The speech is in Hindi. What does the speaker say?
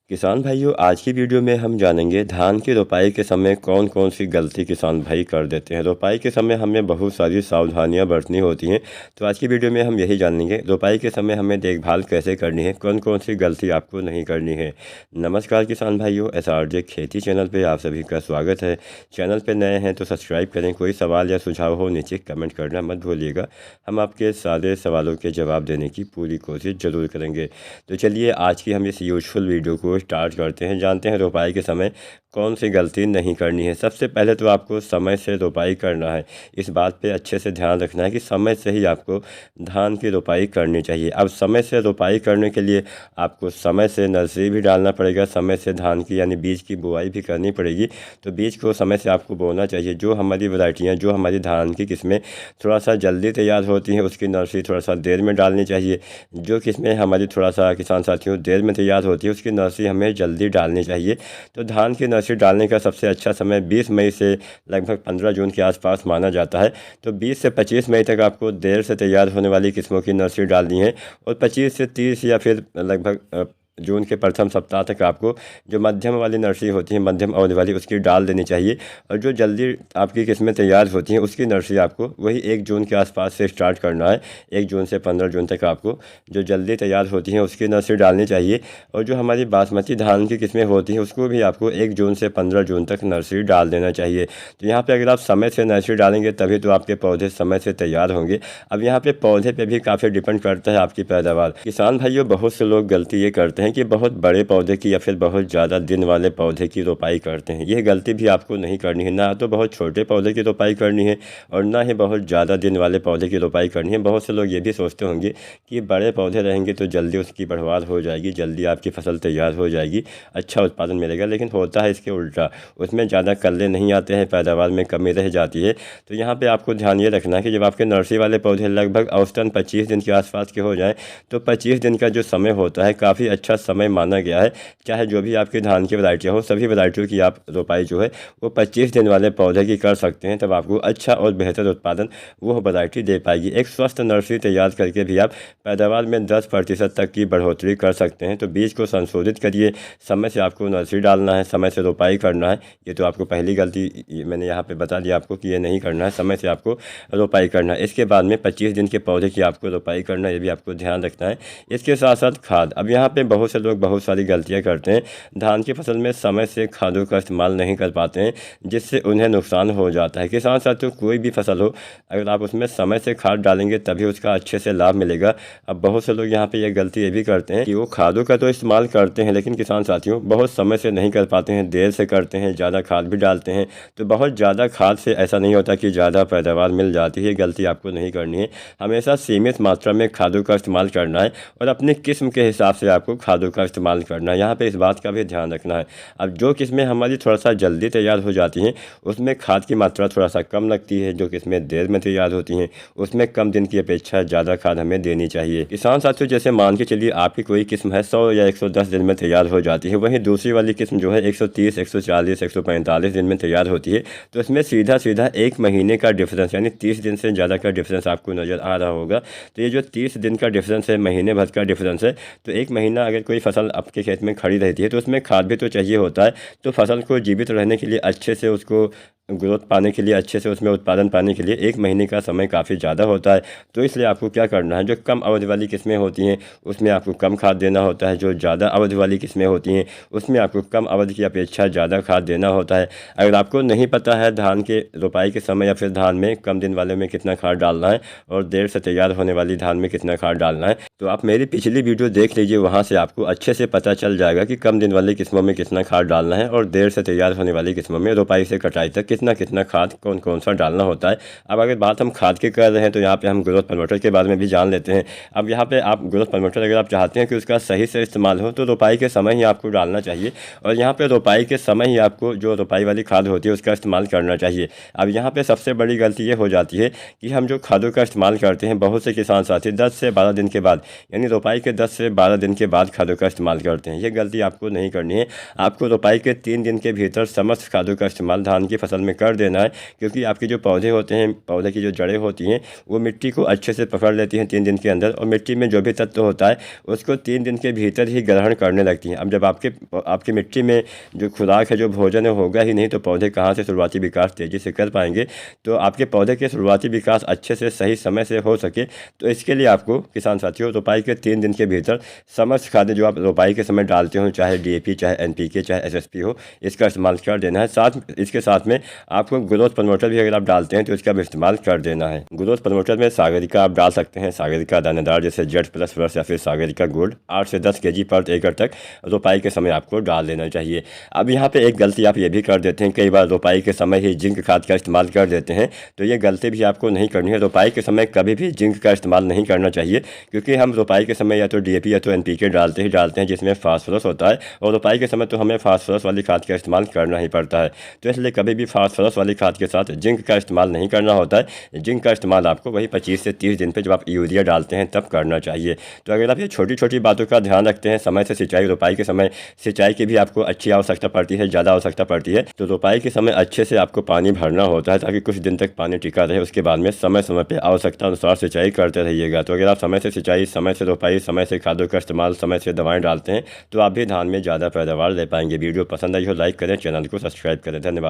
किसान भाइयों, आज की वीडियो में हम जानेंगे धान की रोपाई के समय कौन कौन सी गलती किसान भाई कर देते हैं। रोपाई के समय हमें बहुत सारी सावधानियां बरतनी होती हैं। तो आज की वीडियो में हम यही जानेंगे रोपाई के समय हमें देखभाल कैसे करनी है, कौन कौन सी गलती आपको नहीं करनी है। नमस्कार किसान भाइयों, SRJ खेती चैनल पर आप सभी का स्वागत है। चैनल पर नए हैं तो सब्सक्राइब करें। कोई सवाल या सुझाव हो नीचे कमेंट करना मत भूलिएगा। हम आपके सारे सवालों के जवाब देने की पूरी कोशिश ज़रूर करेंगे। तो चलिए आज की हम इस यूजफुल वीडियो को स्टार्ट करते हैं। जानते हैं रोपाई के समय कौन सी गलती नहीं करनी है। सबसे पहले तो आपको समय से रोपाई करना है। इस बात पे अच्छे से ध्यान रखना है कि समय से ही आपको धान की रोपाई करनी चाहिए। अब समय से रोपाई करने के लिए आपको समय से नर्सरी भी डालना पड़ेगा, समय से धान की यानी बीज की बुआई भी करनी पड़ेगी। तो बीज को समय से आपको बोना चाहिए। जो हमारी वैरायटियाँ, जो हमारी धान की किस्में थोड़ा सा जल्दी तैयार होती हैं, उसकी नर्सरी थोड़ा सा देर में डालनी चाहिए। जो किस्में हमारी थोड़ा सा किसान साथियों देर में तैयार होती है, उसकी नर्सरी हमें जल्दी डालनी चाहिए। तो धान की नर्सरी डालने का सबसे अच्छा समय 20 मई से लगभग 15 जून के आसपास माना जाता है। तो 20 से 25 मई तक आपको देर से तैयार होने वाली किस्मों की नर्सरी डालनी है और 25 से 30 या फिर लगभग जून के प्रथम सप्ताह तक आपको जो मध्यम वाली नर्सरी होती है, मध्यम अवधि वाली, उसकी डाल देनी चाहिए। और जो जल्दी आपकी किस्में तैयार होती हैं उसकी नर्सरी आपको वही 1 जून के आसपास से स्टार्ट करना है। 1 जून से 15 जून तक आपको जो जल्दी तैयार होती हैं उसकी नर्सरी डालनी चाहिए। और जो हमारी बासमती धान की किस्में होती हैं उसको भी आपको 1 जून से 15 जून तक नर्सरी डाल देना चाहिए। तो यहाँ पर अगर आप समय से नर्सरी डालेंगे तभी तो आपके पौधे समय से तैयार होंगे। अब यहाँ पर पौधे पर भी काफ़ी डिपेंड करता है आपकी पैदावार। किसान भाइयों, बहुत से लोग गलती ये करते हैं कि बहुत बड़े पौधे की या फिर बहुत ज़्यादा दिन वाले पौधे की रोपाई करते हैं। यह गलती भी आपको नहीं करनी है। ना तो बहुत छोटे पौधे की रोपाई करनी है और ना ही बहुत ज़्यादा दिन वाले पौधे की रोपाई करनी है। बहुत से लोग ये भी सोचते होंगे कि बड़े पौधे रहेंगे तो जल्दी उसकी बढ़वार हो जाएगी, जल्दी आपकी फसल तैयार हो जाएगी, अच्छा उत्पादन मिलेगा। लेकिन होता है इसके उल्टा, उसमें ज़्यादा कल्ले नहीं आते हैं, पैदावार में कमी रह जाती है। तो यहाँ पर आपको ध्यान ये रखना है कि जब आपके नर्सरी वाले पौधे लगभग औसतन 25 दिन के आसपास के हो जाएँ तो 25 दिन का जो समय होता है काफ़ी अच्छा समय माना गया है। चाहे जो भी आपकी धान की वैरायटियाँ हो, सभी वैरायटियों की आप रोपाई जो है वो 25 दिन वाले पौधे की कर सकते हैं। तब आपको अच्छा और बेहतर उत्पादन वो वैरायटी दे पाएगी। एक स्वस्थ नर्सरी तैयार करके भी आप पैदावार में 10% तक की बढ़ोतरी कर सकते हैं। तो बीज को संशोधित करिए, समय से आपको नर्सरी डालना है, समय से रोपाई करना है। ये तो आपको पहली गलती मैंने यहाँ पर बता दिया आपको कि ये नहीं करना है, समय से आपको रोपाई करना है। इसके बाद में 25 दिन के पौधे की आपको रोपाई करना है, ये भी आपको ध्यान रखना है। इसके साथ साथ खाद। अब यहाँ पर बहुत से लोग बहुत सारी गलतियां करते हैं। धान की फसल में समय से खादों का इस्तेमाल नहीं कर पाते हैं, जिससे उन्हें नुकसान हो जाता है। किसान साथियों, कोई भी फसल हो, अगर आप उसमें समय से खाद डालेंगे तभी उसका अच्छे से लाभ मिलेगा। अब बहुत से लोग यहाँ पे ये गलती ये भी करते हैं कि वो खादों का तो इस्तेमाल करते हैं, लेकिन किसान साथियों बहुत समय से नहीं कर पाते हैं, देर से करते हैं, ज़्यादा खाद भी डालते हैं। तो बहुत ज़्यादा खाद से ऐसा नहीं होता कि ज़्यादा पैदावार मिल जाती है। गलती आपको नहीं करनी है। हमेशा सीमित मात्रा में खादों का इस्तेमाल करना है और अपनी किस्म के हिसाब से आपको खादों का इस्तेमाल करना है। यहाँ पे इस बात का भी ध्यान रखना है। अब जो किस्में हमारी थोड़ा सा जल्दी तैयार हो जाती हैं उसमें खाद की मात्रा थोड़ा सा कम लगती है। जो किस्में देर में तैयार होती हैं उसमें कम दिन की अपेक्षा ज़्यादा खाद हमें देनी चाहिए। किसान साथियों, जैसे मान के चलिए आपकी कोई किस्म है 100 या 110 दिन में तैयार हो जाती है, वहीं दूसरी वाली किस्म जो है 130, 140, 145 दिन में तैयार होती है। तो इसमें सीधा सीधा 1 महीने का डिफरेंस यानी 30 दिन से ज़्यादा का डिफरेंस आपको नज़र आ रहा होगा। तो ये जो 30 दिन का डिफरेंस है, महीने भर का डिफरेंस है। तो 1 महीना अगर कोई फसल आपके खेत में खड़ी रहती है तो उसमें खाद भी तो चाहिए होता है। तो फसल को जीवित रहने के लिए, अच्छे से उसको ग्रोथ पाने के लिए, अच्छे से उसमें उत्पादन पाने के लिए 1 महीने का समय काफ़ी ज़्यादा होता है। तो इसलिए आपको क्या करना है, जो कम अवधि वाली किस्में होती हैं उसमें आपको कम खाद देना होता है। जो ज़्यादा अवधि वाली किस्में होती हैं उसमें आपको कम अवधि की अपेक्षा ज़्यादा खाद देना होता है। अगर आपको नहीं पता है धान के रोपाई के समय या फिर धान में कम दिन वाले में कितना खाद डालना है और देर से तैयार होने वाली धान में कितना खाद डालना है, तो आप मेरी पिछली वीडियो देख लीजिए। वहाँ से आपको अच्छे से पता चल जाएगा कि कम दिन वाली किस्मों में कितना खाद डालना है और देर से तैयार होने वाली किस्मों में रोपाई से कटाई तक कितना कितना खाद कौन कौन सा डालना होता है। अब अगर बात हम खाद की कर रहे हैं तो यहाँ पे हम ग्रोथ प्रमोटर के बारे में भी जान लेते हैं। अब यहाँ पे आप ग्रोथ प्रमोटर अगर आप चाहते हैं कि उसका सही से इस्तेमाल हो तो रोपाई के समय ही आपको डालना चाहिए। और यहाँ पे रोपाई के समय ही आपको जो रोपाई वाली खाद होती है उसका इस्तेमाल करना चाहिए। अब यहाँ पर सबसे बड़ी गलती ये हो जाती है कि हम जो खादों का इस्तेमाल करते हैं, बहुत से किसान साथी 10 से 12 दिन के बाद यानी रोपाई के 10 से 12 दिन के बाद खादों का इस्तेमाल करते हैं। ये गलती आपको नहीं करनी है। आपको रोपाई के 3 दिन के भीतर समस्त खादों का इस्तेमाल धान की फसल में कर देना है, क्योंकि आपके जो पौधे होते हैं, पौधे की जो जड़ें होती हैं वो मिट्टी को अच्छे से पकड़ लेती हैं 3 दिन के अंदर, और मिट्टी में जो भी तत्व होता है उसको 3 दिन के भीतर ही ग्रहण करने लगती हैं। अब जब आपकी मिट्टी में जो खुराक है, जो भोजन है, होगा ही नहीं, तो पौधे कहाँ से शुरुआती विकास तेज़ी से कर पाएंगे। तो आपके पौधे के शुरुआती विकास अच्छे से सही समय से हो सके, तो इसके लिए आपको किसान साथियों रोपाई के 3 दिन के भीतर समस्त खाद्य जो आप रोपाई के समय डालते हो, चाहे DAP, चाहे NPK, चाहे SSP हो, इसका इस्तेमाल कर देना है। इसके साथ में आपको ग्रोथ प्रमोटर भी अगर आप डालते हैं तो इसका भी इस्तेमाल कर देना है। ग्रोथ प्रमोटर में सागरिका आप डाल सकते हैं, सागरिका दानेदार जैसे Z++ या फिर सागरिका गोल्ड 8 से 10 kg पर एकड़ तक रोपाई के समय आपको डाल देना चाहिए। अब यहाँ पे एक गलती आप ये भी कर देते हैं, कई बार रोपाई के समय ही जिंक खाद का इस्तेमाल कर देते हैं, तो ये गलती भी आपको नहीं करनी है। रोपाई के समय कभी भी जिंक का इस्तेमाल नहीं करना चाहिए, क्योंकि हम रोपाई के समय या तो DAP या तो NPK डालते हैं जिसमें फास्फोरस होता है, और रोपाई के समय तो हमें फास्फोरस वाली खाद का इस्तेमाल करना ही पड़ता है। तो इसलिए कभी भी फास्फोरस वाली खाद के साथ जिंक का इस्तेमाल नहीं करना होता है। जिंक का इस्तेमाल आपको वही 25 से 30 दिन पे जब आप यूरिया डालते हैं तब करना चाहिए। तो अगर आप ये छोटी छोटी बातों का ध्यान रखते हैं, समय से सिंचाई, रोपाई के समय सिंचाई की भी आपको अच्छी आवश्यकता पड़ती है, ज़्यादा आवश्यकता पड़ती है, तो रोपाई के समय अच्छे से आपको पानी भरना होता है ताकि कुछ दिन तक पानी टिका रहे। उसके बाद में समय समय पर आवश्यकता अनुसार सिंचाई करते रहिएगा। तो अगर आप समय से सिंचाई, समय से रोपाई, समय से खादों का इस्तेमाल, समय से दवाएं डालते हैं, तो आप भी धान में ज़्यादा पैदावार ले पाएंगे। वीडियो पसंद आई हो लाइक करें, चैनल को सब्सक्राइब करें। धन्यवाद।